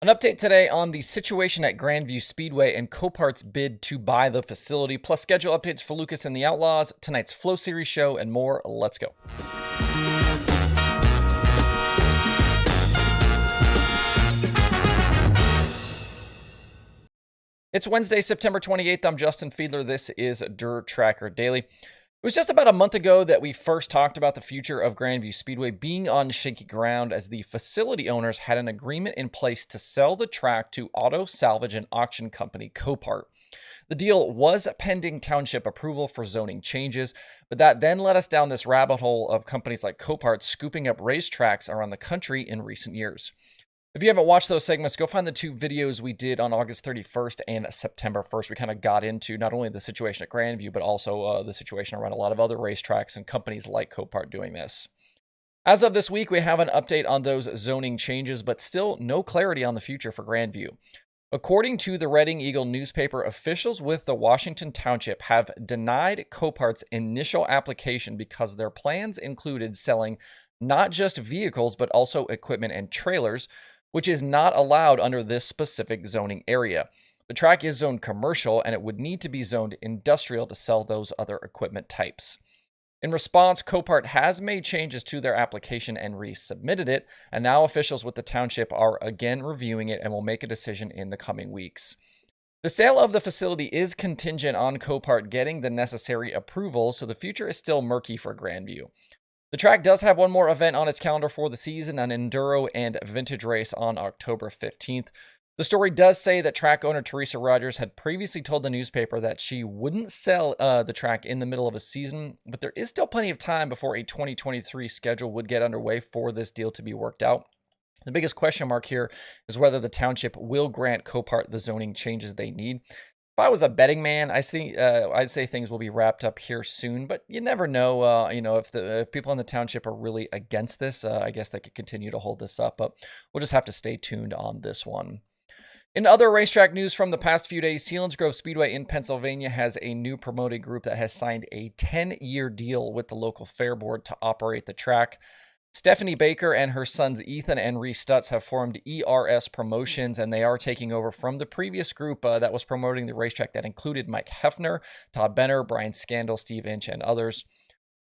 An update today on the situation at Grandview Speedway and Copart's bid to buy the facility, plus schedule updates for Lucas and the Outlaws, tonight's Flow Series show, and more. Let's go. It's Wednesday, September 28th. I'm Justin Fiedler. This is Dirt Tracker Daily. It was just about a month ago that we first talked about the future of Grandview Speedway being on shaky ground as the facility owners had an agreement in place to sell the track to auto salvage and auction company Copart. The deal was pending township approval for zoning changes, but that then led us down this rabbit hole of companies like Copart scooping up racetracks around the country in recent years. If you haven't watched those segments, go find the two videos we did on August 31st and September 1st. We kind of got into not only the situation at Grandview, but also the situation around a lot of other racetracks and companies like Copart doing this. As of this week, we have an update on those zoning changes, but still no clarity on the future for Grandview. According to the Reading Eagle newspaper, officials with the Washington Township have denied Copart's initial application because their plans included selling not just vehicles, but also equipment and trailers, which is not allowed under this specific zoning area. The track is zoned commercial, and it would need to be zoned industrial to sell those other equipment types. In response, Copart has made changes to their application and resubmitted it, and now officials with the township are again reviewing it and will make a decision in the coming weeks. The sale of the facility is contingent on Copart getting the necessary approval, so the future is still murky for Grandview. The track does have one more event on its calendar for the season, an enduro and vintage race on October 15th. The story does say that track owner Teresa Rogers had previously told the newspaper that she wouldn't sell the track in the middle of a season, but there is still plenty of time before a 2023 schedule would get underway for this deal to be worked out. The biggest question mark here is whether the township will grant Copart the zoning changes they need. If I was a betting man, I'd say things will be wrapped up here soon, but you never know. If people in the township are really against this, I guess they could continue to hold this up, but we'll just have to stay tuned on this one. In other racetrack news from the past few days, Selinsgrove Speedway in Pennsylvania has a new promoting group that has signed a 10-year deal with the local fair board to operate the track. Stephanie Baker and her sons Ethan and Reese Stutz have formed ERS Promotions, and they are taking over from the previous group that was promoting the racetrack that included Mike Hefner, Todd Benner, Brian Scandal, Steve Inch, and others.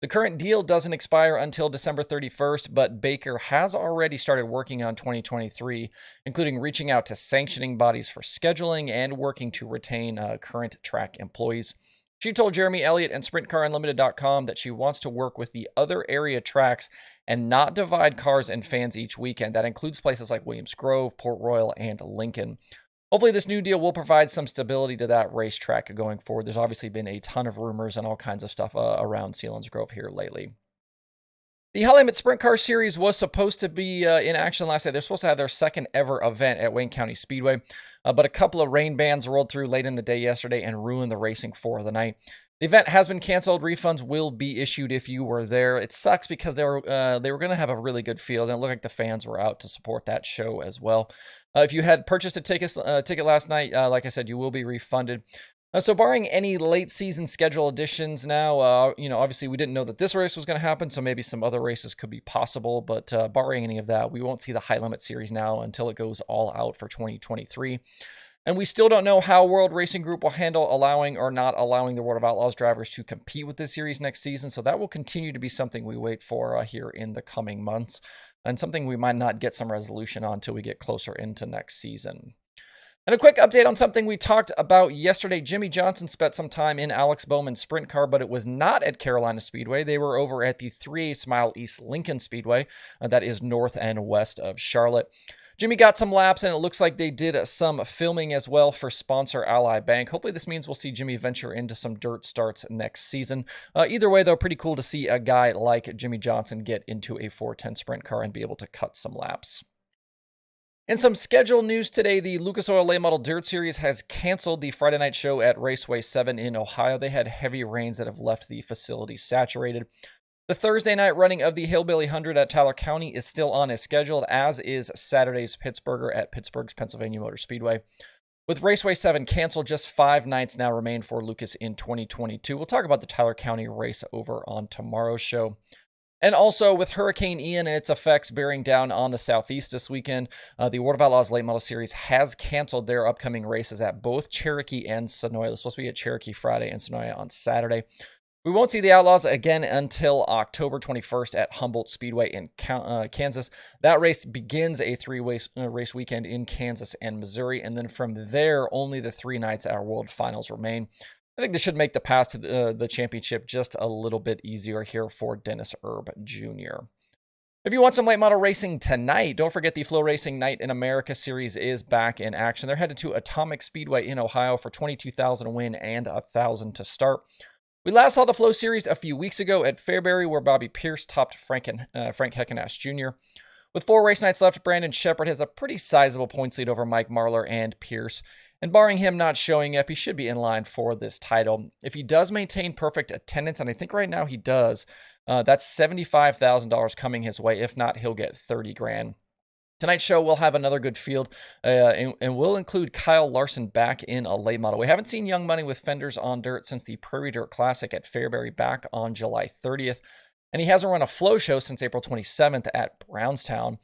The current deal doesn't expire until December 31st, but Baker has already started working on 2023, including reaching out to sanctioning bodies for scheduling and working to retain current track employees. She told Jeremy Elliott and SprintCarUnlimited.com that she wants to work with the other area tracks and not divide cars and fans each weekend. That includes places like Williams Grove, Port Royal, and Lincoln. Hopefully this new deal will provide some stability to that racetrack going forward. There's obviously been a ton of rumors and all kinds of stuff around Selinsgrove here lately. The Hollywood Sprint Car Series was supposed to be in action last night. They're supposed to have their second ever event at Wayne County Speedway, but a couple of rain bands rolled through late in the day yesterday and ruined the racing for the night. The event has been canceled. Refunds will be issued if you were there. It sucks because they were going to have a really good field, and it looked like the fans were out to support that show as well. If you had purchased a ticket last night, like I said, you will be refunded. So barring any late season schedule additions now, obviously we didn't know that this race was going to happen, so maybe some other races could be possible, but barring any of that, we won't see the High Limit Series now until it goes all out for 2023. And we still don't know how World Racing Group will handle allowing or not allowing the World of Outlaws drivers to compete with this series next season, so that will continue to be something we wait for here in the coming months, and something we might not get some resolution on until we get closer into next season. And a quick update on something we talked about yesterday. Jimmy Johnson spent some time in Alex Bowman's sprint car, but it was not at Carolina Speedway. They were over at the 3/8 mile East Lincoln Speedway. That is north and west of Charlotte. Jimmy got some laps, and it looks like they did some filming as well for sponsor Ally Bank. Hopefully this means we'll see Jimmy venture into some dirt starts next season. Either way, though, pretty cool to see a guy like Jimmy Johnson get into a 410 sprint car and be able to cut some laps. In some schedule news today, the Lucas Oil Late Model Dirt Series has canceled the Friday night show at Raceway 7 in Ohio. They had heavy rains that have left the facility saturated. The Thursday night running of the Hillbilly 100 at Tyler County is still on as scheduled, as is Saturday's Pittsburgher at Pittsburgh's Pennsylvania Motor Speedway. With Raceway 7 canceled, just 5 nights now remain for Lucas in 2022. We'll talk about the Tyler County race over on tomorrow's show. And also with Hurricane Ian and its effects bearing down on the Southeast this weekend, the World of Outlaws Late Model Series has canceled their upcoming races at both Cherokee and Sonoya. It's supposed to be at Cherokee Friday and Sonoya on Saturday. We won't see the Outlaws again until October 21st at Humboldt Speedway in Kansas. That race begins a race weekend in Kansas and Missouri, and then from there, only the 3 nights at our World Finals remain. I think this should make the pass to the championship just a little bit easier here for Dennis Erb Jr. If you want some late model racing tonight, don't forget the FloRacing Night in America series is back in action. They're headed to Atomic Speedway in Ohio for $22,000 to win and $1,000 to start. We last saw the Flo series a few weeks ago at Fairbury, where Bobby Pierce topped Frank Heckenash Jr. With 4 race nights left, Brandon Shepard has a pretty sizable points lead over Mike Marlar and Pierce. And barring him not showing up, he should be in line for this title. If he does maintain perfect attendance, and I think right now he does, that's $75,000 coming his way. If not, he'll get $30,000. Tonight's show will have another good field, and will include Kyle Larson back in a late model. We haven't seen Young Money with fenders on dirt since the Prairie Dirt Classic at Fairbury back on July 30th. And he hasn't run a Flo show since April 27th at Brownstown.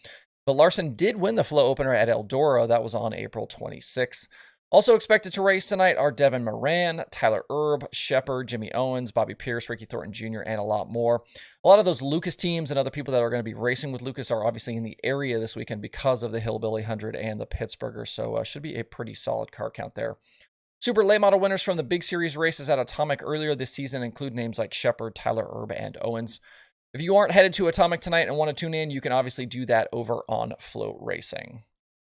But Larson did win the Flo opener at Eldora. That was on April 26th. Also expected to race tonight are Devin Moran, Tyler Erb, Shepard, Jimmy Owens, Bobby Pierce, Ricky Thornton Jr., and a lot more. A lot of those Lucas teams and other people that are going to be racing with Lucas are obviously in the area this weekend because of the Hillbilly 100 and the Pittsburgher, so should be a pretty solid car count there. Super late model winners from the big series races at Atomic earlier this season include names like Shepard, Tyler Erb, and Owens. If you aren't headed to Atomic tonight and want to tune in, you can obviously do that over on FloRacing.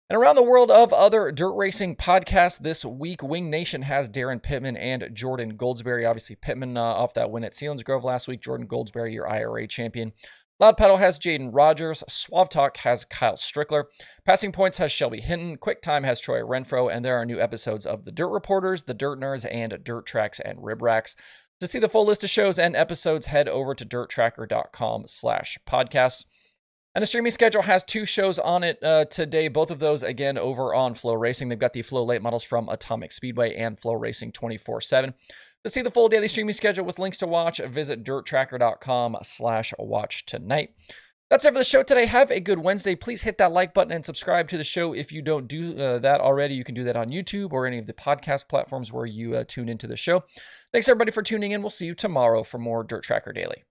And around the world of other dirt racing podcasts this week, Wing Nation has Darren Pittman and Jordan Goldsberry. Obviously, Pittman off that win at Selinsgrove last week. Jordan Goldsberry, your IRA champion. Loud Pedal has Jaden Rogers. Suave Talk has Kyle Strickler. Passing Points has Shelby Hinton. QuickTime has Troy Renfro. And there are new episodes of The Dirt Reporters, The Dirt Nerds, and Dirt Tracks and Rib Racks. To see the full list of shows and episodes, head over to dirttracker.com/podcasts. And the streaming schedule has 2 shows on it today. Both of those, again, over on FloRacing. They've got the Flo late models from Atomic Speedway and FloRacing 24/7. To see the full daily streaming schedule with links to watch, visit dirttracker.com/watch tonight. That's it for the show today. Have a good Wednesday. Please hit that like button and subscribe to the show if you don't do that already. You can do that on YouTube or any of the podcast platforms where you tune into the show. Thanks, everybody, for tuning in. We'll see you tomorrow for more Dirt Tracker Daily.